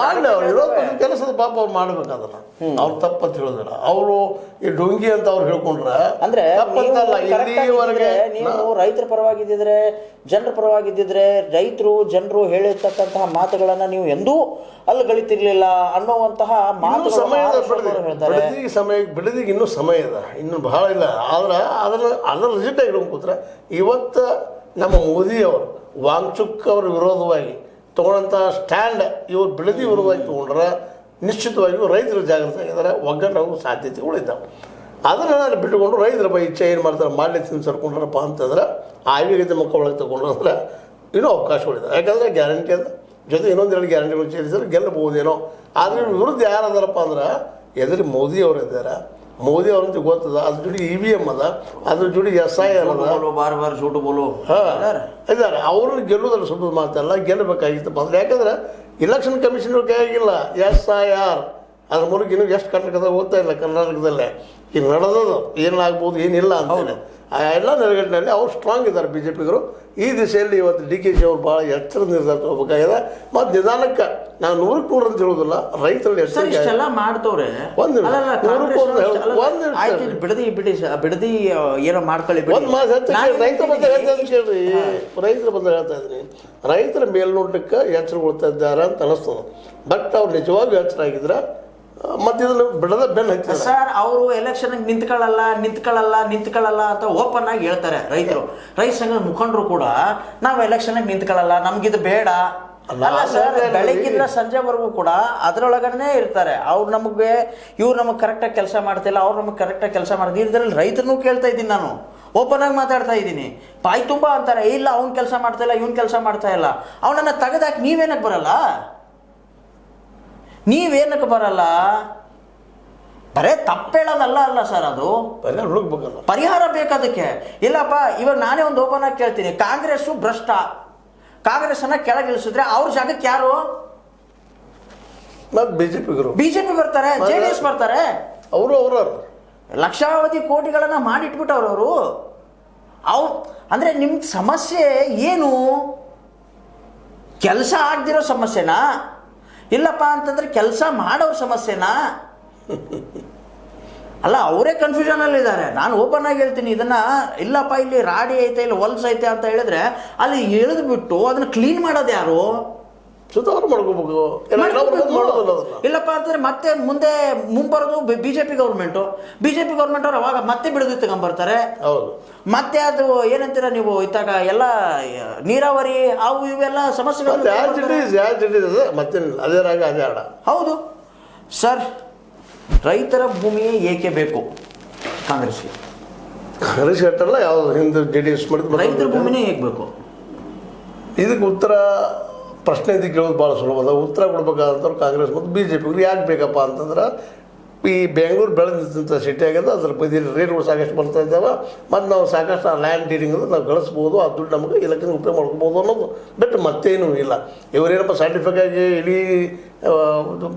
ವಿರೋಧ ಪಕ್ಷ ಕೆಲಸದ ಪಾಪ ಅವ್ರು ಮಾಡ್ಬೇಕಾದಲ್ಲ, ಅವ್ರು ತಪ್ಪಂತ ಹೇಳೋದಿಲ್ಲ. ಅವರು ಈ ಡೊಂಗಿ ಅಂತ ಅವ್ರು ಹೇಳ್ಕೊಂಡ್ರ ಅಂದ್ರೆ ಇಲ್ಲಿವರೆಗೆ ನೀವು ರೈತರ ಪರವಾಗಿದ್ದಿದ್ರೆ, ಜನರ ಪರವಾಗಿದ್ದಿದ್ರೆ, ರೈತರು ಜನರು ಹೇಳಿರ್ತಕ್ಕಂತಹ ಮಾತುಗಳನ್ನ ನೀವು ಎಂದೂ ಅಲ್ಲಗಳಿತಿರ್ಲಿಲ್ಲ ಅನ್ನುವಂತಹ ಮಾತು ಬಿಡದಿಗೆ ಇನ್ನೂ ಸಮಯ ಇದೆ, ಇನ್ನು ಬಹಳ ಇಲ್ಲ. ಆದ್ರೆ ಅದನ್ನ ರಿಜಿಟ್ ಆಗಿ ಕೂತ್ರೆ ಇವತ್ತು ನಮ್ಮ ಮೋದಿಯವರು ವಾಂಗ್ಚುಕ್ ಅವರ ವಿರೋಧವಾಗಿ ತಗೊಂಡಂಥ ಸ್ಟ್ಯಾಂಡ್ ಇವ್ರು ಬಿಡದಿ ವಿರೋಧವಾಗಿ ತಗೊಂಡ್ರೆ ನಿಶ್ಚಿತವಾಗಿಯೂ ರೈತರು ಜಾಗೃತಿ ಆಗಿದ್ದಾರೆ, ಒಗ್ಗಟ್ಟಾಗೋ ಸಾಧ್ಯತೆಗಳಿದ್ದಾವೆ. ಅದನ್ನು ನಾನು ಬಿಟ್ಟುಕೊಂಡು ರೈತರ ಇಚ್ಛೆ ಏನು ಮಾಡ್ತಾರೆ ಮಾಡಲಿ ತಿಂದು ಸರ್ಕೊಂಡ್ರಪ್ಪ ಅಂತಂದ್ರೆ ಆವಿಗತೆ ಮಕ್ಕ ಒಳಗೆ ತಗೊಂಡ್ರೆ ಇನ್ನೂ ಅವಕಾಶಗಳಿದೆ. ಯಾಕಂದರೆ ಗ್ಯಾರಂಟಿ ಅಂತ ಜೊತೆ ಇನ್ನೊಂದೆರಡು ಗ್ಯಾರಂಟಿಗಳು ಸೇರಿಸಿದ್ರೆ ಗೆಲ್ಲಬಹುದೇನೋ. ಆದರೆ ವಿರುದ್ಧ ಯಾರು ಅದಾರಪ್ಪ ಅಂದ್ರೆ ಎದುರು ಮೋದಿ ಅವರು ಇದ್ದಾರೆ. ಮೋದಿ ಅವ್ರಂತ ಗೊತ್ತದ, ಅದ್ರ ಜೋಡಿ EVM ಅದ, ಅದ್ರ ಜೋಡಿ SIR ಅದ, ಇದ್ದಾರೆ. ಅವ್ರನ್ನ ಗೆಲ್ಲೋದ್ರ ಸ್ವಲ್ಪ ಮಾತಲ್ಲ, ಗೆಲ್ಲಬೇಕಾಗಿತ್ತಪ್ಪ ಅಂದ್ರೆ. ಯಾಕಂದ್ರೆ ಇಲೆಕ್ಷನ್ ಕಮಿಷನ್ ಕೈಯಾಗಿಲ್ಲ, SIR ಅದ್ರ ಮೂಲಕ ಇನ್ನೂ ಎಷ್ಟು ಕರ್ನಾಟಕದಾಗ ಹೋಗ್ತಾ ಇಲ್ಲ. ಕರ್ನಾಟಕದಲ್ಲೇ ಈಗ ನಡೆದದು ಏನಾಗ್ಬೋದು ಏನಿಲ್ಲ ಅಂತೇಳಿ ಎಲ್ಲ ನೆಲೆಗಟ್ಟಿನಲ್ಲಿ ಅವ್ರು ಸ್ಟ್ರಾಂಗ್ ಇದ್ದಾರೆ BJPಗರು. ಈ ದಿಸೆಯಲ್ಲಿ ಇವತ್ತು DK ಅವರು ಭಾಳ ಎಚ್ಚರ ನಿರ್ಧಾರ ತಗೋಬೇಕಾಗಿದೆ. ಮತ್ತು ನಿಧಾನಕ್ಕೆ ನಾವು 100% ಅಂತ ಹೇಳೋದಿಲ್ಲ, ರೈತರಲ್ಲಿ ಎಚ್ಚರಿಕೆ ಮಾಡ್ತವ್ರೆ. ಬಿಡದಿ ಏನೋ ಮಾಡ್ಕೊಳ್ಳಿ. ಒಂದು ಮಾತು ರೈತರ ಬಂದ ಹೇಳ್ತಾ ಇದ್ದೀನಿ ಕೇಳ್ರಿ, ರೈತರು ಬಂದ ಹೇಳ್ತಾ ಇದ್ದೀನಿ, ರೈತರ ಮೇಲ್ನೋಟಕ್ಕೆ ಎಚ್ಚರಗೊಳ್ತಾ ಇದ್ದಾರೆ ಅಂತ ಅನಿಸ್ತದೆ. ಬಟ್ ಅವ್ರು ನಿಜವಾಗ್ಲೂ ಎಚ್ಚರ ಆಗಿದ್ರೆ ಮತ್ತೆ ಇದನ್ನು ಬಿಡದ ಬೆನ್ನು ಹಚ್ಚಿದ್ದಾರೆ ಸರ್. ಅವರು ಎಲೆಕ್ಷನ್ ನಿಂತ್ಕೊಳ್ಳಲ್ಲ ಅಂತ ಓಪನ್ ಆಗಿ ಹೇಳ್ತಾರೆ ರೈತರು. ರೈತ ಸಂಘದ ಮುಖಂಡರು ಕೂಡ ನಾವು ಎಲೆಕ್ಷನ್ ನಿಂತ್ಕೊಳ್ಳಲ್ಲ, ನಮ್ಗಿದು ಬೇಡ ಅಲ್ಲ ಸರ್, ಬೆಳಗ್ಗಿಂದ ಸಂಜೆವರೆಗೂ ಕೂಡ ಅದರೊಳಗನೆ ಇರ್ತಾರೆ. ಅವ್ರು ಇವ್ರು ನಮಗೆ ಕರೆಕ್ಟಾಗಿ ಕೆಲಸ ಮಾಡ್ತಿಲ್ಲ, ಅವ್ರು ನಮಗೆ ಕರೆಕ್ಟಾಗಿ ಕೆಲಸ ಮಾಡ್ತಿಲ್ಲ. ಇದರಲ್ಲಿ ರೈತರನ್ನೂ ಕೇಳ್ತಾ ಇದ್ದೀನಿ, ನಾನು ಓಪನ್ ಆಗಿ ಮಾತಾಡ್ತಾ ಇದ್ದೀನಿ. ಬಾಯಿ ತುಂಬ ಅಂತಾರೆ, ಇಲ್ಲ ಅವ್ನು ಕೆಲಸ ಮಾಡ್ತಾ ಇಲ್ಲ, ಇವ್ನು ಕೆಲಸ ಮಾಡ್ತಾ ಇಲ್ಲ. ಅವನನ್ನು ತೆಗೆದಾಕಿ ನೀವೇನಕ್ಕೆ ಬರಲ್ಲ? ಬರೇ ತಪ್ಪೇಳೋದಲ್ಲ ಅಲ್ಲ ಸರ್, ಅದು ಹುಡುಕ್ಬೇಕಲ್ಲ, ಪರಿಹಾರ ಬೇಕದಕ್ಕೆ. ಇಲ್ಲಪ್ಪ, ಇವಾಗ ನಾನೇ ಒಂದು ಓಪನ್ ಆಗಿ ಕೇಳ್ತೀನಿ, ಕಾಂಗ್ರೆಸ್ಸು ಭ್ರಷ್ಟ, ಕಾಂಗ್ರೆಸ್ಸನ್ನ ಕೆಳಗಿಳಿಸಿದ್ರೆ ಅವ್ರ ಜಾಗಕ್ಕೆ ಯಾರು? ಮತ್ತೆ ಬಿಜೆಪಿ ಬರ್ತಾರೆ, JDS ಬರ್ತಾರೆ. ಅವರು ಲಕ್ಷಾವಧಿ ಕೋಟಿಗಳನ್ನ ಮಾಡಿಟ್ಬಿಟ್ಟವ್ರು ಅವ್ರು. ಅಂದ್ರೆ ನಿಮ್ ಸಮಸ್ಯೆ ಏನು? ಕೆಲಸ ಆಗದಿರೋ ಸಮಸ್ಯೆನಾ? ಇಲ್ಲಪ್ಪ ಅಂತಂದ್ರೆ ಕೆಲಸ ಮಾಡೋರ ಸಮಸ್ಯೆನಾ? ಅಲ್ಲ, ಅವರೇ ಕನ್ಫ್ಯೂಷನ್ ಅಲ್ಲಿ ಇದ್ದಾರೆ. ನಾನು ಓಪನ್ ಆಗಿ ಹೇಳ್ತೀನಿ ಇದನ್ನ. ಇಲ್ಲಪ್ಪ, ಇಲ್ಲಿ ರಾಡಿ ಐತೆ, ಇಲ್ಲಿ ಹೊಲ್ಸ್ ಐತೆ ಅಂತ ಹೇಳಿದ್ರೆ ಅಲ್ಲಿ ಎಳೆದ್ಬಿಟ್ಟು ಅದನ್ನ ಕ್ಲೀನ್ ಮಾಡೋದು ಯಾರು? ಸುಧಾರ ಮಾಡ್ಕೋಬೇಕು. ಇಲ್ಲಪ್ಪ ಅಂತಂದ್ರೆ ಮತ್ತೆ ಮುಂಬರೋದು ಬಿಜೆಪಿ ಗೌರ್ಮೆಂಟ್ ಅವ್ರು ಅವಾಗ ಮತ್ತೆ ಬಿಡದಿ ತಗೊಂಡ್ಬರ್ತಾರೆ. ಮತ್ತೆ ಅದು ಏನಂತೀರ ನೀವು, ಇತ್ತಾಗ ಎಲ್ಲ ನೀರಾವರಿ ಅವು ಇವೆಲ್ಲ ಸಮಸ್ಯೆಗಳು. ಹೌದು ಸರ್, ರೈತರ ಭೂಮಿ ಏಕೆ ಬೇಕು ಕಾಂಗ್ರೆಸ್ಗೆ? ಕಾಂಗ್ರೆಸ್ ಅಟ್ಟಲ್ಲ, ಯಾವ್ದು ಹಿಂದೆ JDS ಮಾಡಿದ್ರು. ರೈತರ ಭೂಮಿನೇ ಹೇಗೆ ಬೇಕು? ಇದಕ್ಕೆ ಉತ್ತರ ಪ್ರಶ್ನೆ ಇದಕ್ಕೆ ಕೇಳೋದು ಭಾಳ ಸುಲಭ. ಉತ್ತರ ಕೊಡ್ಬೇಕಾದಂಥವ್ರು ಕಾಂಗ್ರೆಸ್ ಮತ್ತು BJP. ಯಾಕೆ ಬೇಕಪ್ಪ ಅಂತಂದ್ರೆ, ಈ ಬೆಂಗಳೂರು ಬೆಳೆದಂಥ ಸಿಟಿ ಆಗ್ಯದ, ಅದ್ರ ಬದಿಯಲ್ಲಿ ರೇಟ್ಗಳು ಸಾಕಷ್ಟು ಬರ್ತಾ ಇದ್ದಾವೆ. ಮತ್ತು ನಾವು ಸಾಕಷ್ಟು ಆ ಲ್ಯಾಂಡ್ ಡೀಲಿಂಗ್ ಅಂದ್ರೆ ನಾವು ಗಳಿಸ್ಬೋದು, ಆ ದುಡ್ಡು ನಮಗೆ ಇಲಾಖೆಗೆ ಉಪಯೋಗ ಮಾಡ್ಕೋಬೋದು ಅನ್ನೋದು ಬಿಟ್ಟು ಮತ್ತೇನೂ ಇಲ್ಲ. ಇವರೇನಪ್ಪ ಸೈಂಟಿಫಿಕ್ ಆಗಿ ಇಡೀ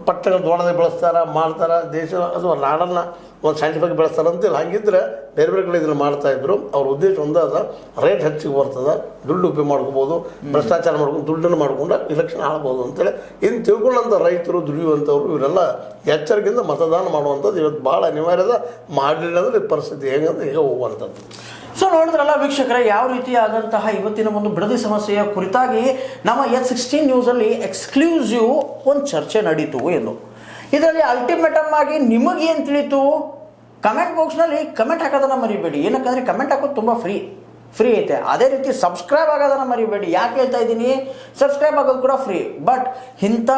ಪಟ್ಟಣ ದೊಡ್ಡದಾಗಿ ಬೆಳೆಸ್ತಾರೆ, ಮಾಡ್ತಾರೆ, ದೇಶ ಅಥವಾ ನಾಡನ್ನು ಒಂದು ಸೈಂಟಿಫಿಕ್ ಬೆಳೆಸ್ತಾರೆ ಅಂತಿಲ್ಲ. ಹಂಗಿದ್ರೆ ಬೇರೆ ಬೇರೆ ಕಡೆ ಇದನ್ನು ಮಾಡ್ತಾಯಿದ್ರು. ಅವ್ರ ಉದ್ದೇಶ ಒಂದಾದ, ರೇಟ್ ಹೆಚ್ಚಿಗೆ ಬರ್ತದೆ, ದುಡ್ಡು ಉಪಯೋಗ ಮಾಡ್ಕೋಬೋದು, ಭ್ರಷ್ಟಾಚಾರ ಮಾಡ್ಕೊಂಡು ದುಡ್ಡನ್ನು ಮಾಡ್ಕೊಂಡು ಇಲೆಕ್ಷನ್ ಆಳ್ಬೋದು ಅಂತೇಳಿ ಇನ್ನು ತಿಳ್ಕೊಳ್ಳೋಂಥ ರೈತರು, ದುಡಿಯುವಂಥವ್ರು ಇವರೆಲ್ಲ ಎಚ್ಚರಿಕೆಯಿಂದ ಮತದಾನ ಮಾಡುವಂಥದ್ದು ಇವತ್ತು ಭಾಳ ಅನಿವಾರ್ಯದ. ಮಾಡಲಿಲ್ಲ ಅಂದರೆ ಪರಿಸ್ಥಿತಿ ಹೆಂಗಂದ್ರೆ ಈಗ ಹೋಗುವಂಥದ್ದು. ಸೊ ನೋಡಿದ್ರಲ್ಲ ವೀಕ್ಷಕರೇ, ಯಾವ ರೀತಿಯಾದಂತಹ ಇವತ್ತಿನ ಒಂದು ಬಿಡದಿ ಸಮಸ್ಯೆಯ ಕುರಿತಾಗಿ ನಮ್ಮ H16 ನ್ಯೂಸಲ್ಲಿ ಎಕ್ಸ್ಕ್ಲೂಸಿವ್ ಒಂದು ಚರ್ಚೆ ನಡೀತು ಎಂದು. ಇದರಲ್ಲಿ ಅಲ್ಟಿಮೇಟಮ್ ಆಗಿ ನಿಮಗೇನು ತಿಳಿತು? ಕಮೆಂಟ್ ಬಾಕ್ಸ್ನಲ್ಲಿ ಕಮೆಂಟ್ ಹಾಕೋದನ್ನು ಮರಿಬೇಡಿ. ಏನಕ್ಕಂದರೆ ಕಮೆಂಟ್ ಹಾಕೋದು ತುಂಬ ಫ್ರೀ ಐತೆ. ಅದೇ ರೀತಿ ಸಬ್ಸ್ಕ್ರೈಬ್ ಆಗೋದನ್ನು ಮರಿಬೇಡಿ. ಯಾಕೆ ಹೇಳ್ತಾ ಇದ್ದೀನಿ? ಸಬ್ಸ್ಕ್ರೈಬ್ ಆಗೋದು ಕೂಡ ಫ್ರೀ. ಬಟ್ ಇಂಥ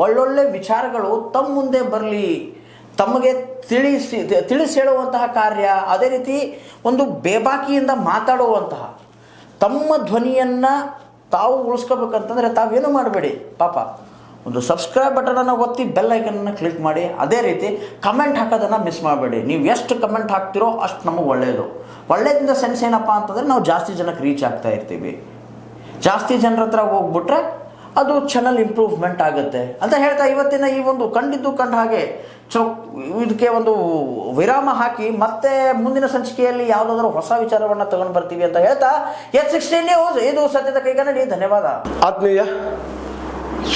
ಒಳ್ಳೊಳ್ಳೆ ವಿಚಾರಗಳು ತಮ್ಮ ಮುಂದೆ ಬರಲಿ, ತಮಗೆ ತಿಳಿಸಿ ಹೇಳುವಂತಹ ಕಾರ್ಯ, ಅದೇ ರೀತಿ ಒಂದು ಬೇಬಾಕಿಯಿಂದ ಮಾತಾಡುವಂತಹ ತಮ್ಮ ಧ್ವನಿಯನ್ನು ತಾವು ಉಳಿಸ್ಕೋಬೇಕಂತಂದರೆ ತಾವೇನು ಮಾಡಬೇಡಿ. ಪಾಪ ಒಂದು ಸಬ್ಸ್ಕ್ರೈಬ್ ಬಟನನ್ನು ಒತ್ತಿ ಬೆಲ್ ಐಕನನ್ನು ಕ್ಲಿಕ್ ಮಾಡಿ. ಅದೇ ರೀತಿ ಕಮೆಂಟ್ ಹಾಕೋದನ್ನು ಮಿಸ್ ಮಾಡಬೇಡಿ. ನೀವು ಎಷ್ಟು ಕಮೆಂಟ್ ಹಾಕ್ತಿರೋ ಅಷ್ಟು ನಮಗೆ ಒಳ್ಳೆಯದು. ಒಳ್ಳೆಯದಿಂದ ಸೆನ್ಸ್ ಏನಪ್ಪ ಅಂತಂದರೆ ನಾವು ಜಾಸ್ತಿ ಜನಕ್ಕೆ ರೀಚ್ ಆಗ್ತಾ ಇರ್ತೀವಿ. ಜಾಸ್ತಿ ಜನರ ಹತ್ರ ಹೋಗ್ಬಿಟ್ರೆ ಅದು ಚಾನಲ್ ಇಂಪ್ರೂವ್ಮೆಂಟ್ ಆಗುತ್ತೆ ಅಂತ ಹೇಳ್ತಾ ಇವತ್ತಿನ ಈ ಒಂದು ಕಂಡಿದ್ದು ಕಂಡ ಹಾಗೆ ಇದಕ್ಕೆ ಒಂದು ವಿರಾಮ ಹಾಕಿ ಮತ್ತೆ ಮುಂದಿನ ಸಂಚಿಕೆಯಲ್ಲಿ ಯಾವುದಾದ್ರೂ ಹೊಸ ವಿಚಾರವನ್ನು ತಗೊಂಡು ಬರ್ತೀವಿ ಅಂತ ಹೇಳ್ತಾ H16 ನ್ಯೂಸ್ ಇದು ಸತ್ಯದ ಕೈಗನ್ನಡಿ. ಧನ್ಯವಾದ. ಆತ್ಮೀಯ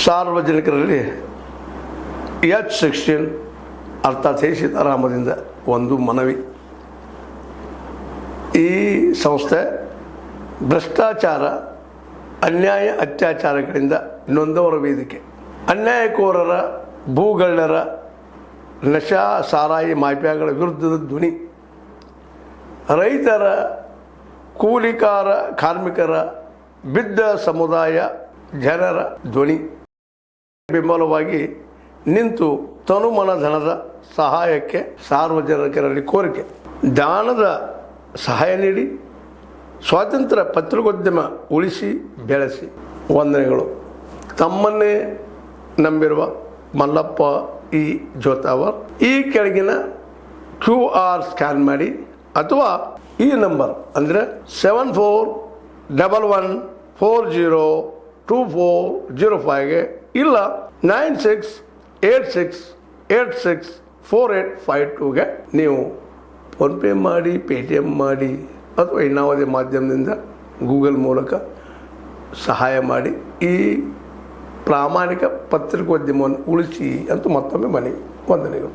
ಸಾರ್ವಜನಿಕರಲ್ಲಿ H16 ಅರ್ಥಾತ್ ಸೀತಾರಾಮದಿಂದ ಒಂದು ಮನವಿ. ಈ ಸಂಸ್ಥೆ ಭ್ರಷ್ಟಾಚಾರ, ಅನ್ಯಾಯ, ಅತ್ಯಾಚಾರಗಳಿಂದ ನೊಂದವರ ವೇದಿಕೆ. ಅನ್ಯಾಯಕೋರರ, ಭೂಗಳ್ಳರ, ನಶಾ ಸಾರಾಯಿ ಮಾಫಿಯಾಗಳ ವಿರುದ್ಧದ ಧ್ವನಿ. ರೈತರ, ಕೂಲಿಕಾರ, ಕಾರ್ಮಿಕರ, ಬಿದ್ದ ಸಮುದಾಯ ಜನರ ಧ್ವನಿ. ಬೆಂಬಲವಾಗಿ ನಿಂತು ತನುಮನ ಧನದ ಸಹಾಯಕ್ಕೆ ಸಾರ್ವಜನಿಕರಲ್ಲಿ ಕೋರಿಕೆ. ದಾನದ ಸಹಾಯ ನೀಡಿ ಸ್ವಾತಂತ್ರ್ಯ ಪತ್ರಿಕೋದ್ಯಮ ಉಳಿಸಿ ಬೆಳೆಸಿ. ವಂದನೆಗಳು. ತಮ್ಮನ್ನೇ ನಂಬಿರುವ ಮಲ್ಲಪ್ಪ ಇ ಜೋತಾವರ್. ಈ ಕೆಳಗಿನ QR ಸ್ಕ್ಯಾನ್ ಮಾಡಿ ಅಥವಾ ಈ ನಂಬರ್ ಅಂದರೆ 7411402405ಗೆ ಇಲ್ಲ 9686864852ಗೆ ನೀವು ಫೋನ್ಪೇ ಮಾಡಿ, Paytm ಮಾಡಿ ಅಥವಾ ಇನ್ನಾವುದೇ ಮಾಧ್ಯಮದಿಂದ ಗೂಗಲ್ ಮೂಲಕ ಸಹಾಯ ಮಾಡಿ ಈ ಪ್ರಾಮಾಣಿಕ ಪತ್ರಿಕೋದ್ಯಮವನ್ನು ಉಳಿಸಿ ಅಂತ ಮತ್ತೊಮ್ಮೆ ಮನವಿ. ವಂದನೆಗಳು.